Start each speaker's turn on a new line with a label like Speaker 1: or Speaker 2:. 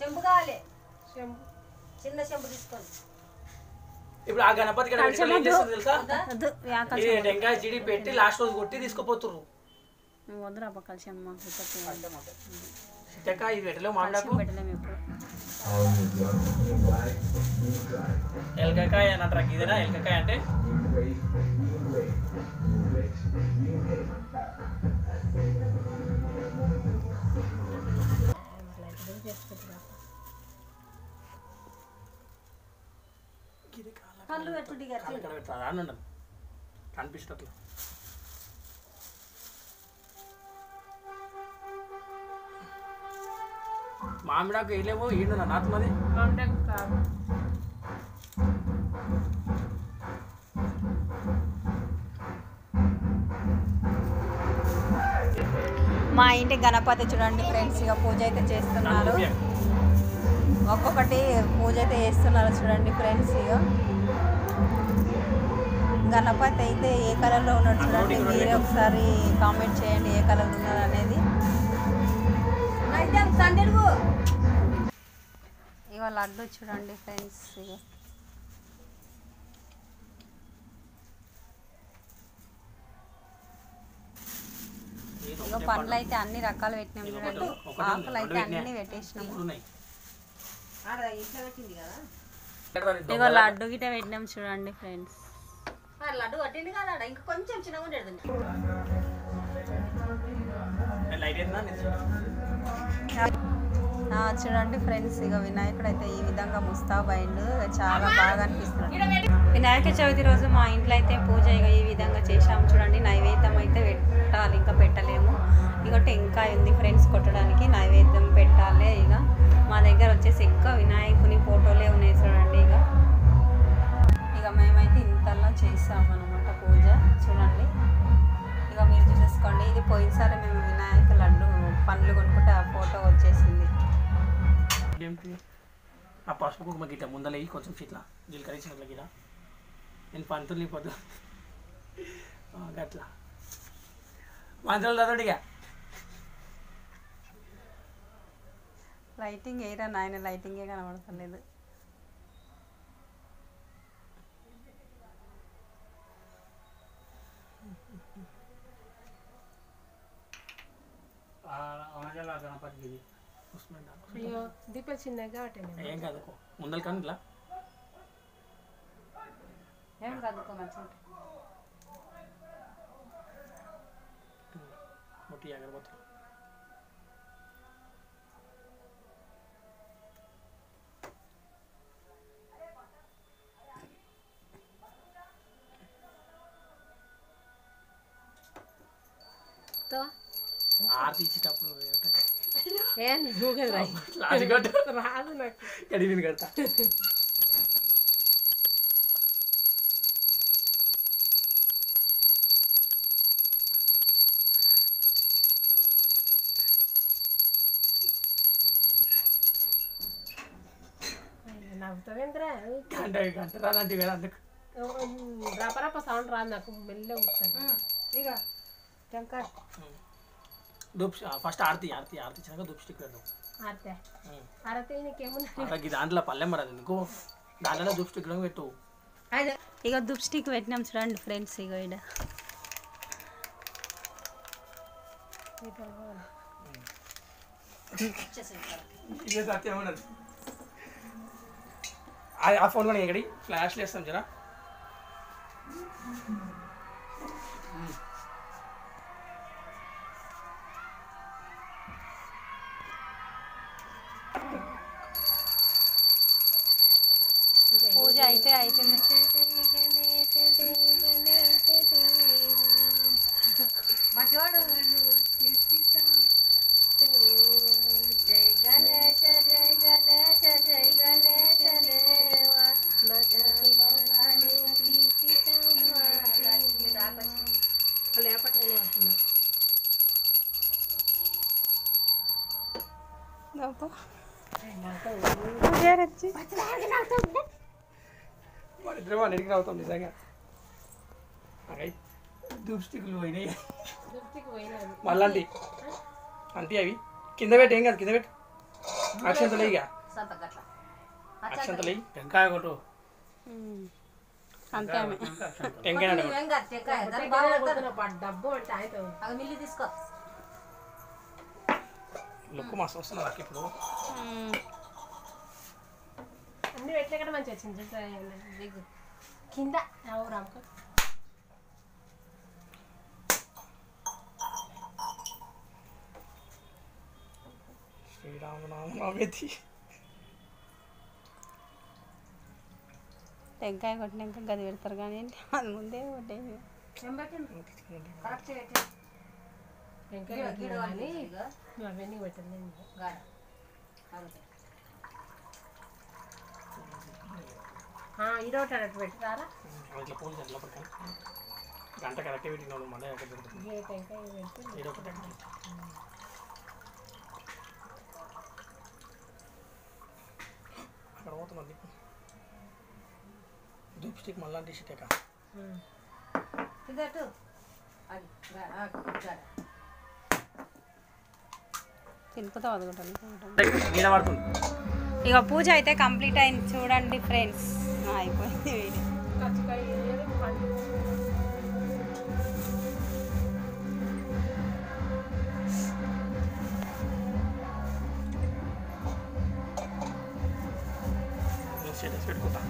Speaker 1: చెంబు కావాలి, చిన్న చెంబు తీసుకోండి.
Speaker 2: ఇప్పుడు ఆ గణపతి ఏం చేస్తుంది తెలుసా, టెంకాయ చిడి పెట్టి లాస్ట్ రోజు కొట్టి తీసుకుపోతుర్రు. సీతక్క ఇది పెట్టలేవు మామిడాకు, ఎలకాయ అని అంటారు. ఇదేనా ఎలకాయ అంటే?
Speaker 1: కళ్ళు పెట్టుడి
Speaker 2: కనిపిస్తట్లా. మామిడాకు వేయలేమో ఈడున్నా నాతున్నది.
Speaker 3: మామిడాకు కాదు,
Speaker 4: మా ఇంటి గణపతి చూడండి ఫ్రెండ్స్, ఇక పూజ అయితే చేస్తున్నారు. ఒక్కొక్కటి పూజ అయితే చేస్తున్నారు చూడండి ఫ్రెండ్స్. ఇక గణపతి అయితే ఏ కలర్లో ఉన్నాడు చూడండి, మీరే ఒకసారి కామెంట్ చేయండి ఏ కలర్ ఉన్నారు అనేది. ఇక లడ్డు చూడండి ఫ్రెండ్స్. ఇక పండ్లు అయితే అన్ని రకాలు పెట్టినాం చూడండి, ఆకులు అయితే అన్ని పెట్టేసినాం. ఇక లడ్డు గిట్ట పెట్టినాం చూడండి ఫ్రెండ్స్.
Speaker 1: లడ్డు పట్టింది కదా, ఇంకా కొంచెం చిన్నగా ఉండేది.
Speaker 4: చూడండి ఫ్రెండ్స్, ఇక వినాయకుడు అయితే ఈ విధంగా ముస్తాబైండు, చాలా బాగా అనిపిస్తుంది. వినాయక చవితి రోజు మా ఇంట్లో అయితే పూజ ఇక ఈ విధంగా చేసాము చూడండి. నైవేద్యం అయితే పెట్టాలి, ఇంకా పెట్టలేము. ఇక టెంకాయ ఉంది ఫ్రెండ్స్ కొట్టడానికి, నైవేద్యం పెట్టాలి. ఇక మా దగ్గర వచ్చేసి ఎక్కువ వినాయకుని ఫోటోలే ఉన్నాయి చూడండి. ఇక మేమైతే ఇంతలో చేసామన్నమాట పూజ చూడండి. ఇక మీరు చూసేసుకోండి, ఇది పోయినసారి మేము వినాయక లడ్డు పండ్లు కొనుక్కుంటే ఆ ఫోటో వచ్చేసింది.
Speaker 2: ఆ పసుపు కుంకుమ గిట్ట ముందలే కొంచెం ఇట్లా జీలకర్ర ఇచ్చినట్ల గిట్ట నేను పంతులు పొద్దు గట్లా మంత్రాలు చదవడిగా.
Speaker 4: లైటింగ్ ఏరా నాయన, లైటింగే కనబడతలేదు.
Speaker 2: గణపతికి
Speaker 3: అయ్యో దీప చిన్నగా
Speaker 2: ఏం కాదు ముందలు కానీ ఇట్లా
Speaker 4: ఏం కదుకో మంచిగా
Speaker 2: ముట్టి అగరబత్తులు. ఆర్తి ఇచ్చేటప్పుడు
Speaker 3: రాదు నాకు
Speaker 2: కడిగిన కడతా.
Speaker 3: నవ్వుతావేంద్రా
Speaker 2: గంట గంట రాదంటే కదా అందుకు
Speaker 3: రపరప సౌండ్ రాదు నాకు, మెల్ల ఊపుతాను.
Speaker 1: ఇక టెంకాయ
Speaker 2: దూప్ ఫస్ట్ ఆర్తి ఆర్తి ఆర్తి ఇచ్చినాక దూప్ స్టిక్ పెడదాం.
Speaker 3: ఆరతే ఆరతే నీకేమున్నా
Speaker 2: దాంట్లో పల్లెం మరది నీకు, దాంట్లో దూప్ స్టిక్ పెట్టు.
Speaker 4: ఇక దుప్ స్టిక్ పెట్టినాం చూడండి ఫ్రెండ్స్. ఇక ఇక్కడ
Speaker 2: సత్యం ఆ ఫోన్ కూడా ఎక్కడి ఫ్లాష్లు వేస్తాం జరా.
Speaker 4: పూజ అయితే అవుతుంది.
Speaker 1: మంచివాడు. జై గణేశ జై గణేశ జై గణేశ దేవ
Speaker 3: లేపటే వస్తున్నా.
Speaker 2: వాళ్ళిద్దరు అన్నిటికీ అవుతాం నిజంగా. దూప్ స్టిక్లు పోయినాయి మళ్ళీ అంటే అవి కింద పెట్టి ఏం కాదు కింద పెట్టి అక్షంతలు ఇక
Speaker 1: సంత గట్ల
Speaker 2: అక్షంతలు టెంకాయ కొట్టు
Speaker 4: అంతే
Speaker 2: టెంకాయ
Speaker 1: ఏం కాదు చెక్కాయ దాన్ని బాగా పెడతారు.
Speaker 3: డబ్బు అంటే ఆయన
Speaker 1: అవి మిల్లి తీసుకో.
Speaker 2: లుక్ మస్తు వస్తుంది నాకు ఇప్పుడు
Speaker 3: అన్ని పెట్టలేక మంచి వచ్చింది దిగ్గు కింద రాముక
Speaker 2: శ్రీరామనామతి
Speaker 4: టెంకాయ కొట్టినాక గది పెడతారు కానీ అది ముందే కొట్టేది.
Speaker 1: ఏం పెట్టిండు కరెక్ట్ పెట్టి
Speaker 3: టెంకాయ
Speaker 1: గిడ
Speaker 3: కానీ
Speaker 1: ఇక
Speaker 3: అవన్నీ పెట్టండి
Speaker 1: గాడ అదే
Speaker 3: ఇదొకటి అన్నట్టు పెట్టారా
Speaker 2: ఇట్లా పూలు చెట్ల పక్కన గంట కరెక్ట్ పెట్టినాడు మళ్ళీ అక్కడ పెడుతుంది
Speaker 3: టెంకాయ పెట్టి
Speaker 2: ఇది ఒకటి అక్కడ పోతున్నది ధూప్ స్టిక్ మళ్ళీ టిషిటేక
Speaker 1: ఇదటు అది గాడ
Speaker 4: తినుకుతావు అది కూడా
Speaker 2: నీడ పడుతుంది.
Speaker 4: ఇక పూజ అయితే కంప్లీట్ అయింది చూడండి ఫ్రెండ్స్. అయిపోయింది వీడియో.
Speaker 3: కచ్చికాయ పండు
Speaker 2: స్టేటస్ పెట్టుకుంటా